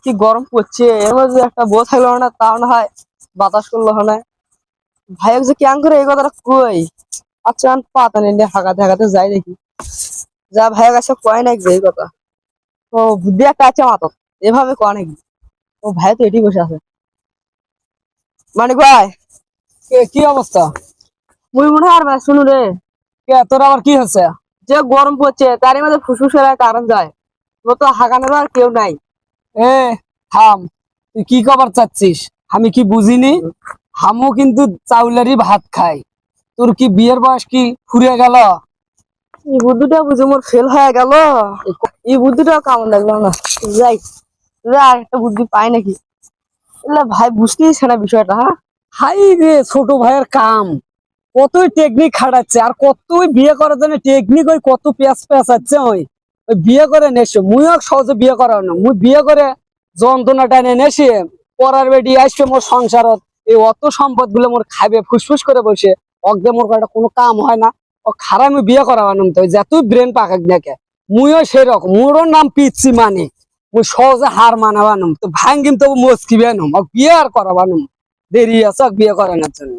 কি গরম পড়ছে, এর মধ্যে একটা বউ থাকলো না, তাও না হয় বাতাস করলো না। ভাই যে কেন করে এই কথাটা কই। আচ্ছা আমি পাতা নিয়ে হাঁকাতে হাঁকাতে যাই দেখি, যা ভাইয়ের কাছে কয় নাকি এই কথা। ও বুদ্ধি একটা আছে মাথা, এভাবে কয় নাকি। ও ভাই তো এটি বসে আছে। মানে ভাই কি অবস্থা? মুই মনে হয় আর ভাই শুনু রে, তোর আবার কি হচ্ছে? যে গরম পড়ছে তারই মধ্যে ফুসফুসের কারণ যায়, ও তো হাঁকানোর আর কেউ নাই। এ থাম, তুই কি খবর চাচ্ছিস? আমি কি বুঝিনি? হামও কিন্তু চাউলেরই ভাত খাই। তোর কি বিয়ের বয়স কি ফুরিয়ে গেল? এই বুদ্ধিটা বুঝে মোর ফেল হয়ে গেল। এই বুদ্ধিটা কেমন লাগলো না। যাই আর একটা বুদ্ধি পাই নাকি। এলা ভাই বুঝতেইছে না বিষয়টা। হ্যাঁ হাই রে ছোট ভাইয়ের কাম, কতই টেকনিক খাটাচ্ছে আর কতই বিয়ে করার জন্য টেকনিক, ওই কত পেঁচ পেঁচাচ্ছে। ওই বিয়ে করে নেছে, মুইও সহজে বিয়ে করা না। মুই বিয়ে করে যন্ত্রণা টানে নেছি, পরার বেটি আসছে মোর সংসারত। এই অত সম্পদ গুলো মোর খাবে ফুসফুস করে বসে, অগ্দে মোর কটা কোনো কাম হয় না। ও খারাপ আমি বিয়ে করা বানুম তো যতই ব্রেন পাকাক দেখে। মুইও সেই রকম, মোরও নাম পিচ্ছি মানে। মুই সহজে হার মানা বানুম তো ভাঙ্গিম, তবু মস্কি বানুম, বিয়ে আর করা বানুম। দেরি আছে বিয়ে করানোর জন্য।